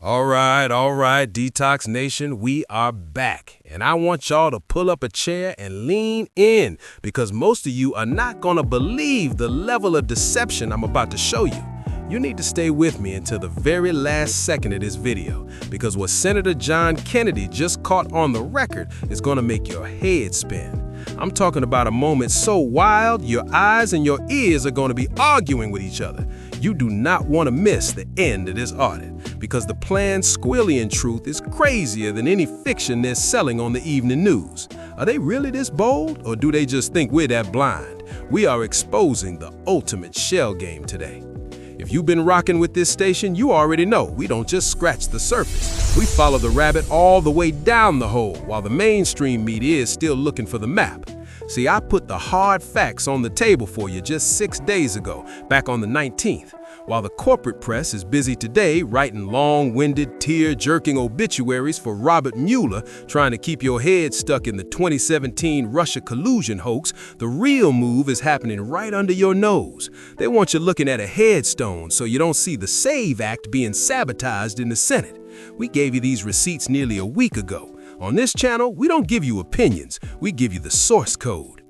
All right, Detox Nation, we are back. And I want y'all to pull up a chair and lean in because most of you are not going to believe the level of deception I'm about to show you. You need to stay with me until the very last second of this video because what Senator John Kennedy just caught on the record is going to make your head spin. I'm talking about a moment so wild, your eyes and your ears are going to be arguing with each other. You do not want to miss the end of this audit because the planned Squillion truth is crazier than any fiction they're selling on the evening news. Are they really this bold, or do they just think we're that blind? We are exposing the ultimate shell game today. If you've been rocking with this station, you already know we don't just scratch the surface. We follow the rabbit all the way down the hole while the mainstream media is still looking for the map. See, I put the hard facts on the table for you just 6 days ago, back on the 19th. While the corporate press is busy today writing long-winded, tear-jerking obituaries for Robert Mueller, trying to keep your head stuck in the 2017 Russia collusion hoax, the real move is happening right under your nose. They want you looking at a headstone so you don't see the SAVE Act being sabotaged in the Senate. We gave you these receipts nearly a week ago. On this channel, we don't give you opinions, we give you the source code.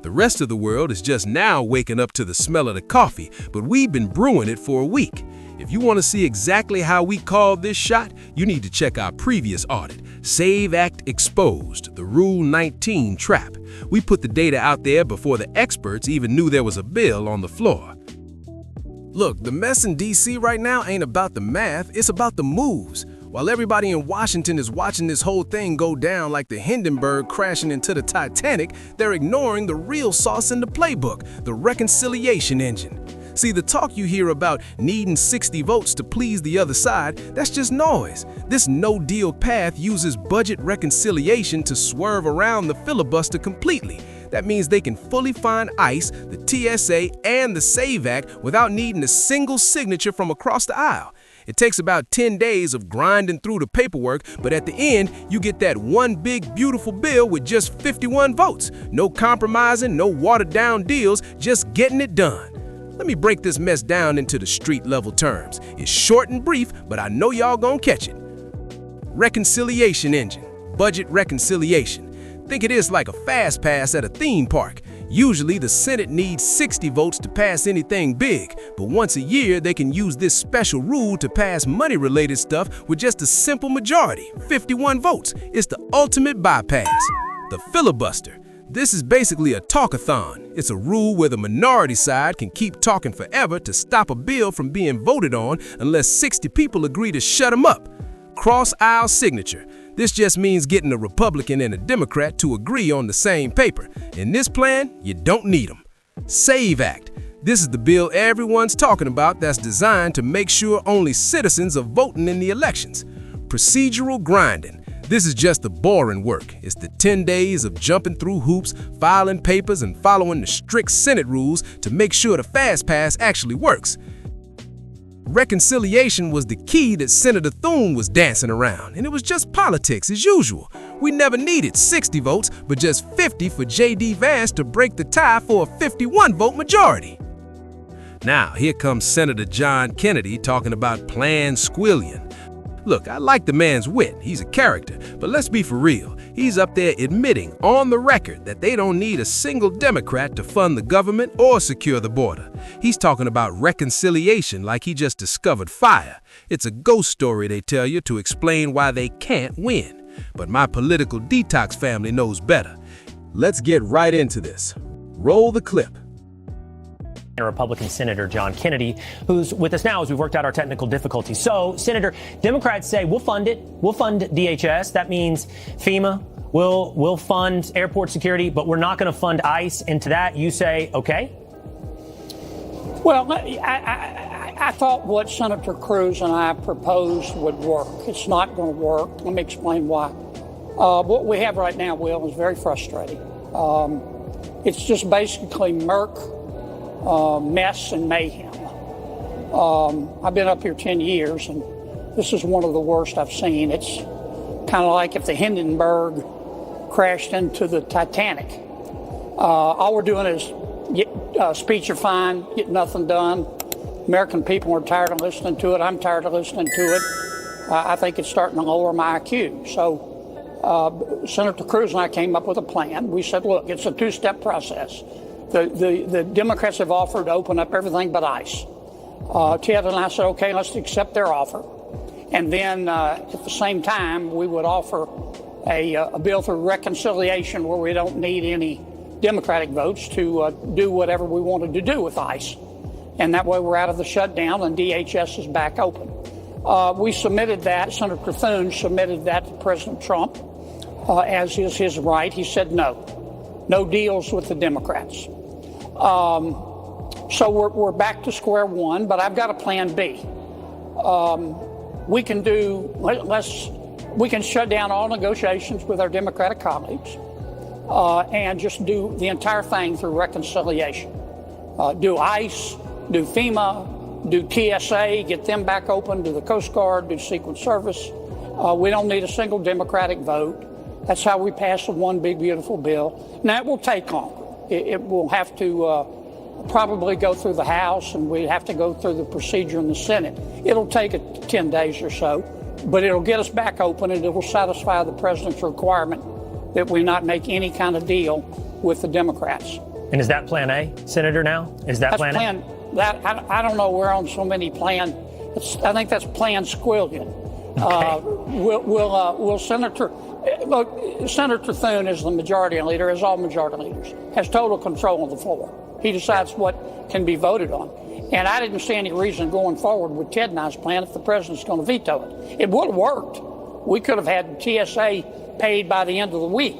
The rest of the world is just now waking up to the smell of the coffee, but we've been brewing it for a week. If you want to see exactly how we called this shot, you need to check our previous audit, SAVE Act Exposed, the Rule 19 Trap. We put the data out there before the experts even knew there was a bill on the floor. Look, the mess in D.C. right now ain't about the math, it's about the moves. While everybody in Washington is watching this whole thing go down like the Hindenburg crashing into the Titanic, they're ignoring the real sauce in the playbook, the reconciliation engine. See, the talk you hear about needing 60 votes to please the other side, that's just noise. This no-deal path uses budget reconciliation to swerve around the filibuster completely. That means they can fully fund ICE, the TSA, and the SAVE Act without needing a single signature from across the aisle. It takes about 10 days of grinding through the paperwork, but at the end, you get that one big, beautiful bill with just 51 votes. No compromising, no watered-down deals, just getting it done. Let me break this mess down into the street-level terms. It's short and brief, but I know y'all gonna catch it. Reconciliation engine, budget reconciliation. Think it is like a fast pass at a theme park. Usually, the Senate needs 60 votes to pass anything big, but once a year, they can use this special rule to pass money-related stuff with just a simple majority, 51 votes. It's the ultimate bypass. The filibuster. This is basically a talkathon. It's a rule where the minority side can keep talking forever to stop a bill from being voted on unless 60 people agree to shut them up. Cross-aisle signature. This just means getting a Republican and a Democrat to agree on the same paper. In this plan, you don't need them. SAVE Act. This is the bill everyone's talking about that's designed to make sure only citizens are voting in the elections. Procedural grinding. This is just the boring work. It's the 10 days of jumping through hoops, filing papers, and following the strict Senate rules to make sure the fast pass actually works. Reconciliation was the key that Senator Thune was dancing around, and it was just politics as usual. We never needed 60 votes, but just 50 for J.D. Vance to break the tie for a 51-vote majority. Now, here comes Senator John Kennedy talking about planned Squillion. Look, I like the man's wit, he's a character, but let's be for real. He's up there admitting on the record that they don't need a single Democrat to fund the government or secure the border. He's talking about reconciliation like he just discovered fire. It's a ghost story they tell you to explain why they can't win. But my political detox family knows better. Let's get right into this. Roll the clip. Republican Senator John Kennedy, who's with us now as we've worked out our technical difficulties. So, Senator, Democrats say we'll fund it. We'll fund DHS. That means FEMA. We'll fund airport security, but we're not going to fund ICE. And to that, you say, okay? Well, I thought what Senator Cruz and I proposed would work. It's not going to work. Let me explain why. What we have right now, Will, is very frustrating. It's just basically murk, mess and mayhem. I've been up here 10 years, and this is one of the worst I've seen. It's kind of like if the Hindenburg crashed into the Titanic. All we're doing is speechifying, get nothing done. American people are tired of listening to it. I'm tired of listening to it. I think it's starting to lower my IQ. So Senator Cruz and I came up with a plan. We said, look, it's a two-step process. The Democrats have offered to open up everything but ICE. Ted and I said, okay, let's accept their offer. And then at the same time, we would offer a bill through reconciliation where we don't need any Democratic votes to do whatever we wanted to do with ICE. And that way we're out of the shutdown and DHS is back open. We submitted that, Senator Thune submitted that to President Trump, as is his right. He said no deals with the Democrats. So we're back to square one, but I've got a plan B. We can shut down all negotiations with our Democratic colleagues and just do the entire thing through reconciliation. Do ICE, do FEMA, do TSA, get them back open, do the Coast Guard, do Secret Service. We don't need a single Democratic vote. That's how we pass the one big, beautiful bill. Now, it will take longer. It will have to probably go through the House, and we have to go through the procedure in the Senate. It'll take 10 days or so, but it'll get us back open, and it will satisfy the president's requirement that we not make any kind of deal with the Democrats. And is that Plan A, Senator, now? Is that Plan A? I don't know. We're on so many plans. I think that's Plan Squillion. Okay. Will Senator... Look, Senator Thune is the majority leader, as all majority leaders, has total control of the floor. He decides what can be voted on. And I didn't see any reason going forward with Ted and I's plan if the president's going to veto it. It would have worked. We could have had TSA paid by the end of the week.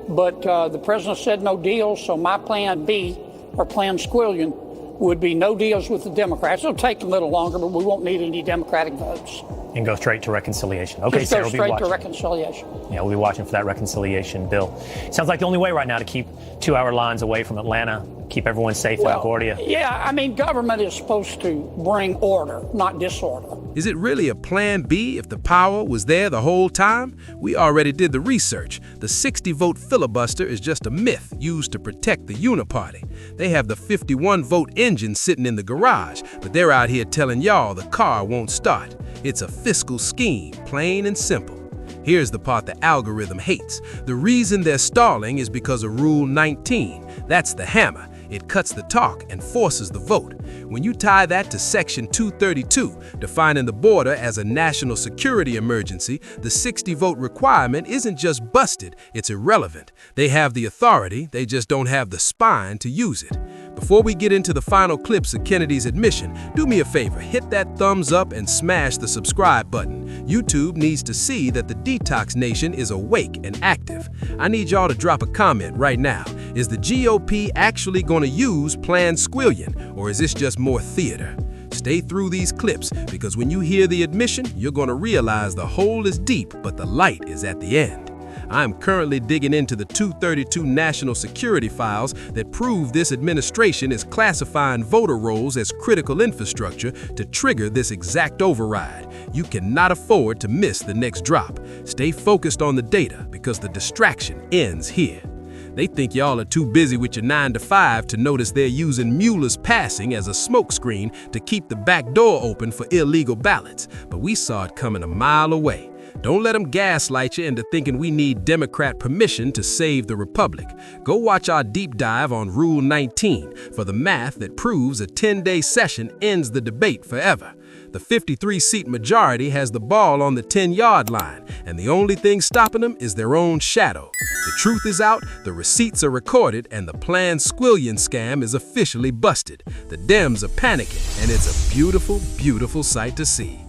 But the president said no deals, so my Plan B, or Plan Squillion, would be no deals with the Democrats. It'll take a little longer, but we won't need any Democratic votes. And go straight to reconciliation. Okay, just Sarah, go straight to reconciliation. Yeah, we'll be watching for that reconciliation bill. Sounds like the only way right now to keep 2-hour lines away from Atlanta, keep everyone safe in LaGuardia. Yeah, I mean, government is supposed to bring order, not disorder. Is it really a Plan B if the power was there the whole time? We already did the research. The 60-vote filibuster is just a myth used to protect the uniparty. They have the 51-vote engine sitting in the garage, but they're out here telling y'all the car won't start. It's a fiscal scheme, plain and simple. Here's the part the algorithm hates. The reason they're stalling is because of Rule 19. That's the hammer. It cuts the talk and forces the vote. When you tie that to Section 232, defining the border as a national security emergency, the 60-vote requirement isn't just busted, it's irrelevant. They have the authority, they just don't have the spine to use it. Before we get into the final clips of Kennedy's admission, do me a favor, hit that thumbs up and smash the subscribe button. YouTube needs to see that the Detox Nation is awake and active. I need y'all to drop a comment right now. Is the GOP actually going to use Plan Squillion, or is this just more theater? Stay through these clips, because when you hear the admission, you're going to realize the hole is deep, but the light is at the end. I'm currently digging into the 232 national security files that prove this administration is classifying voter rolls as critical infrastructure to trigger this exact override. You cannot afford to miss the next drop. Stay focused on the data, because the distraction ends here. They think y'all are too busy with your 9 to 5 to notice they're using Mueller's passing as a smokescreen to keep the back door open for illegal ballots, but we saw it coming a mile away. Don't let them gaslight you into thinking we need Democrat permission to save the Republic. Go watch our deep dive on Rule 19 for the math that proves a 10-day session ends the debate forever. The 53-seat majority has the ball on the 10-yard line, and the only thing stopping them is their own shadow. The truth is out, the receipts are recorded, and the Plan Squillion scam is officially busted. The Dems are panicking, and it's a beautiful, beautiful sight to see.